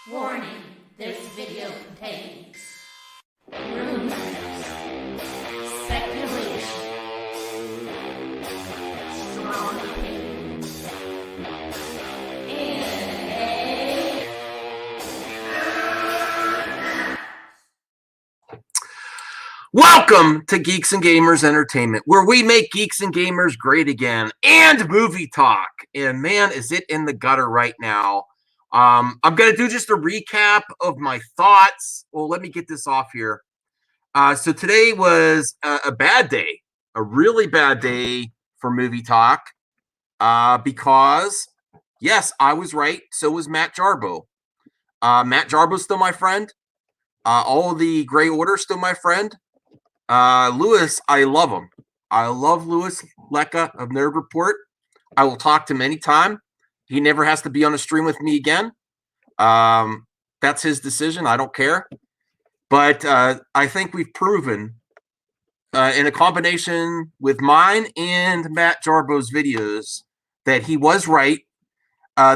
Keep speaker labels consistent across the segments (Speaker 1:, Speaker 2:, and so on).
Speaker 1: Warning, this video contains rumors, speculation, strong opinions, and
Speaker 2: Welcome to Geeks and Gamers Entertainment, where we make geeks and gamers great again, and movie talk. And man, is it in the gutter right now. I'm going to do just a recap of my thoughts. Well, let me get this off here. So today was a bad day, a really bad day for movie talk, because, yes, I was right. So was Matt Jarbo. Matt Jarbo's still my friend. All the Gray Order still my friend. Lewis, I love him. I love Lewis Lecca of Nerd Report. I will talk to him anytime. He never has to be on a stream with me again. That's his decision. I don't care. But I think we've proven in a combination with mine and Matt Jarbo's videos that he was right.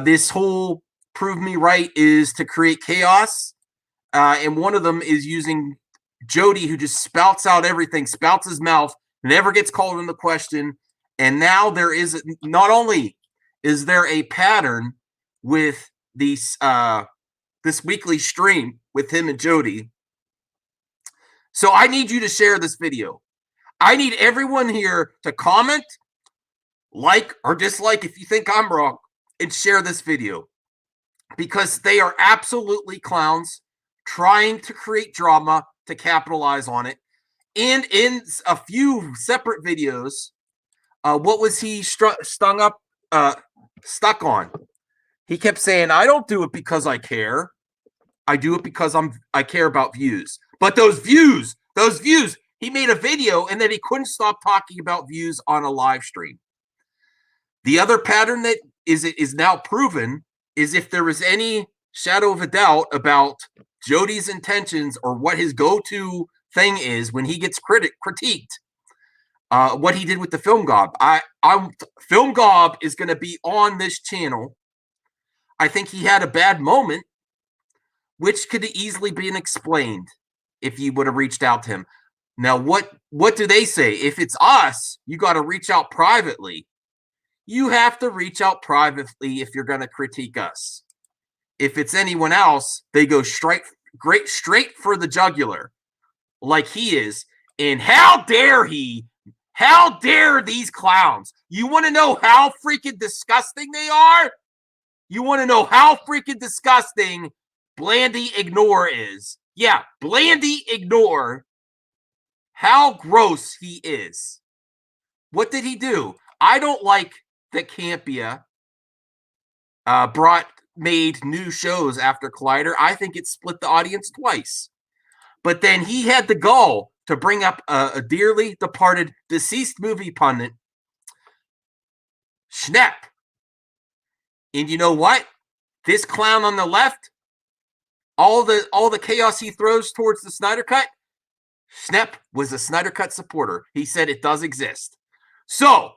Speaker 2: This whole prove me right is to create chaos. And one of them is using Jody, who just spouts out everything, spouts his mouth, never gets called into question. And now there is not only is there a pattern with these this weekly stream with him and Jody. So I need you to share this video. I need everyone here to comment, like, or dislike if you think I'm wrong, and share this video. Because they are absolutely clowns trying to create drama to capitalize on it. And in a few separate videos, what was he stuck on? He kept saying, I don't do it because I care. I do it because I care about views. But those views, he made a video and then he couldn't stop talking about views on a live stream. The other pattern that is now proven is if there was any shadow of a doubt about Jody's intentions or what his go-to thing is when he gets critiqued, what he did with the Film Gob. Film Gob is going to be on this channel. I think he had a bad moment, which could easily been explained if you would have reached out to him. Now, what do they say? If it's us, you got to reach out privately. You have to reach out privately if you're going to critique us. If it's anyone else, they go straight for the jugular, like he is. And how dare he? How dare these clowns? You want to know how freaking disgusting they are? You want to know how freaking disgusting Blandy Ignore is? Yeah, Blandy Ignore. How gross he is. What did he do? I don't like that Campia made new shows after Collider. I think it split the audience twice. But then he had the gall to bring up a dearly departed deceased movie pundit, Schnepp. And you know what? This clown on the left, all the chaos he throws towards the Snyder Cut, Schnepp was a Snyder Cut supporter. He said it does exist. So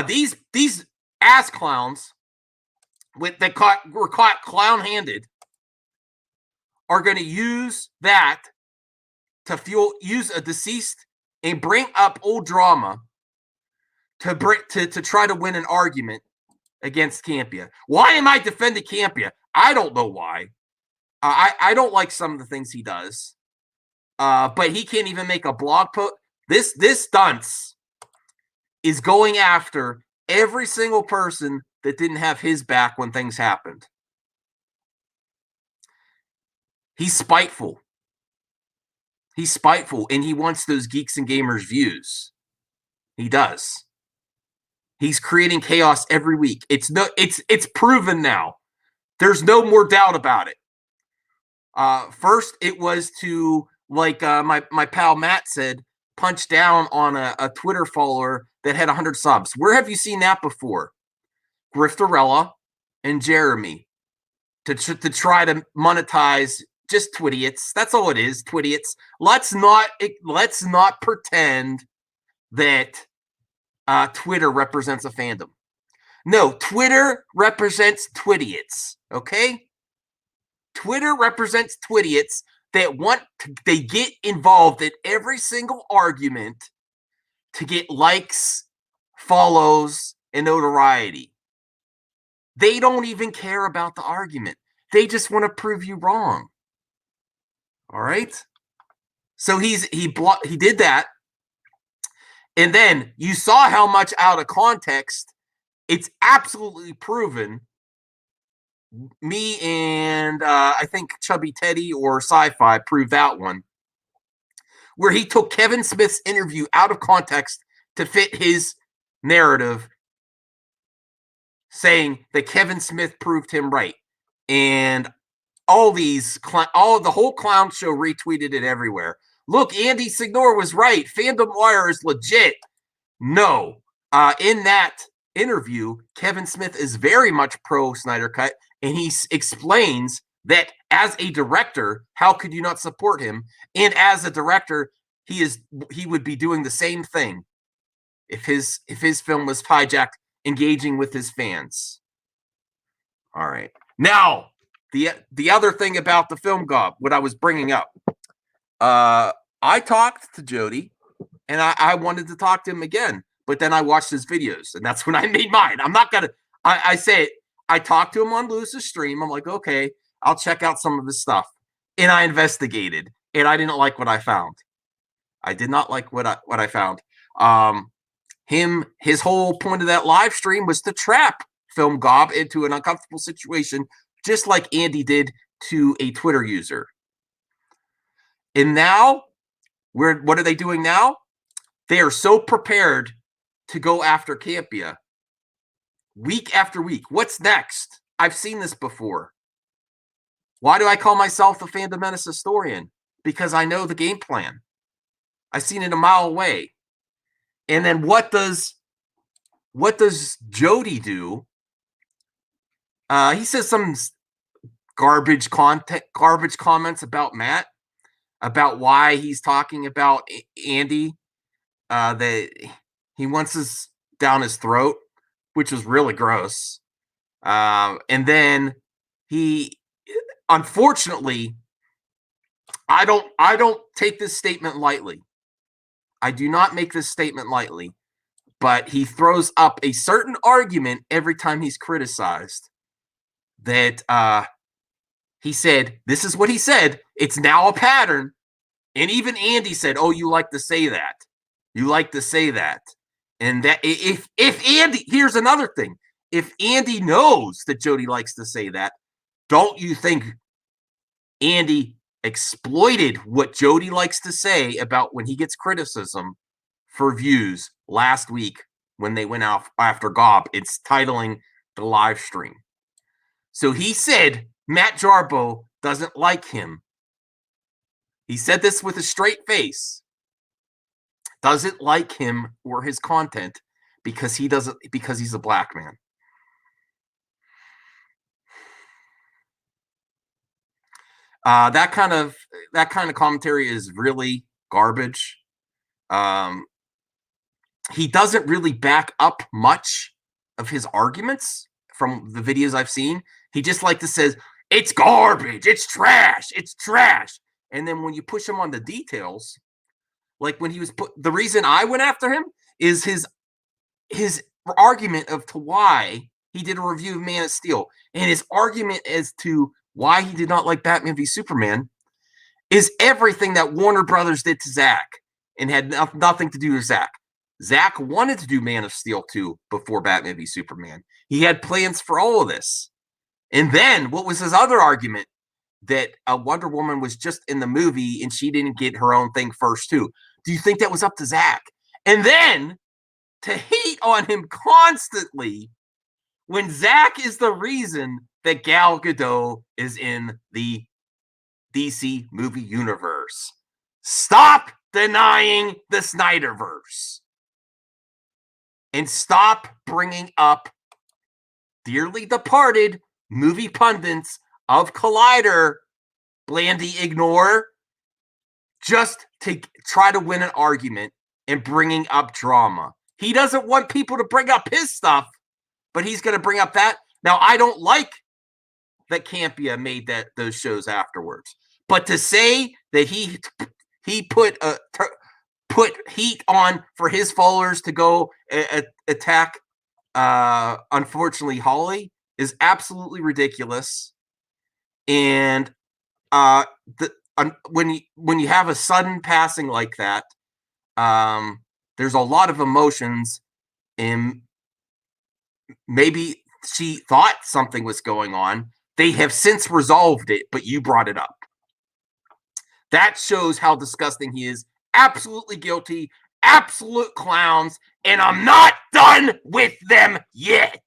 Speaker 2: these ass clowns were caught clown-handed are going to use that to use a deceased and bring up old drama to try to win an argument against Campia. Why am I defending Campia? I don't know why. I don't like some of the things he does. But he can't even make a blog post. This dunce is going after every single person that didn't have his back when things happened. He's spiteful. He's spiteful, and he wants those Geeks and Gamers views. He does. He's creating chaos every week. It's proven now. There's no more doubt about it. First, it was to, like my pal Matt said, punch down on a Twitter follower that had 100 subs. Where have you seen that before? Grifterella and Jeremy to try to monetize just Twidiots. That's all it is, Twidiots. Let's not pretend that Twitter represents a fandom. No, Twitter represents Twidiots, okay? Twitter represents Twidiots that they get involved in every single argument to get likes, follows, and notoriety. They don't even care about the argument. They just want to prove you wrong. All right? So he did that. And then you saw how much out of context it's absolutely proven. Me and I think Chubby Teddy or Sci-Fi proved that one, where he took Kevin Smith's interview out of context to fit his narrative, saying that Kevin Smith proved him right. And the whole clown show retweeted it everywhere. Look, Andy Signore was right. Fandom Wire is legit. No. In that interview, Kevin Smith is very much pro Snyder Cut, and he explains that as a director, how could you not support him? And as a director, he would be doing the same thing if his film was hijacked, engaging with his fans. All right. Now, the other thing about the film gob, what I was bringing up, I talked to Jody, and I wanted to talk to him again, but then I watched his videos, and that's when I made mine. I'm not gonna. I say it. I talked to him on Lewis's stream. I'm like, okay, I'll check out some of his stuff, and I investigated, and I didn't like what I found. I did not like what I found. His whole point of that live stream was to trap Film Gob into an uncomfortable situation, just like Andy did to a Twitter user. And now, what are they doing now? They are so prepared to go after Campia week after week. What's next? I've seen this before. Why do I call myself the Fandom Menace historian? Because I know the game plan. I've seen it a mile away. And then what does Jody do? He says some garbage comments about Matt, about why he's talking about Andy, that he wants us down his throat, which was really gross. And then he, unfortunately, I don't take this statement lightly. I do not make this statement lightly, but he throws up a certain argument every time he's criticized. That he said, this is what he said, it's now a pattern. And even Andy said, oh, you like to say that. You like to say that. And that if Andy, here's another thing. If Andy knows that Jody likes to say that, don't you think Andy exploited what Jody likes to say about when he gets criticism for views last week when they went out after Gob? It's titling the live stream. So he said Matt Jarbo doesn't like him. He said this with a straight face. Doesn't like him or his content because he's a black man. That kind of commentary is really garbage. He doesn't really back up much of his arguments from the videos I've seen. He just like to says, it's garbage, it's trash. And then when you push him on the details, like when he was the reason I went after him is his argument of to why he did a review of Man of Steel, and his argument as to why he did not like Batman v Superman is everything that Warner Brothers did to Zack and had nothing to do with Zack. Zack wanted to do Man of Steel 2 before Batman v Superman. He had plans for all of this. And then what was his other argument? That Wonder Woman was just in the movie and she didn't get her own thing first too. Do you think that was up to Zack? And then to hate on him constantly when Zack is the reason that Gal Gadot is in the DC movie universe. Stop denying the Snyderverse. And stop bringing up dearly departed movie pundits of Collider, Blandy Ignore, just to try to win an argument and bringing up drama. He doesn't want people to bring up his stuff, but he's going to bring up that. Now, I don't like that Campia made those shows afterwards. But to say that he put heat on for his followers to go attack, unfortunately, Holly is absolutely ridiculous. And when you have a sudden passing like that, there's a lot of emotions, and maybe she thought something was going on. They have since resolved it, but you brought it up. That shows how disgusting he is. Absolutely guilty. Absolute clowns. And I'm not done with them yet.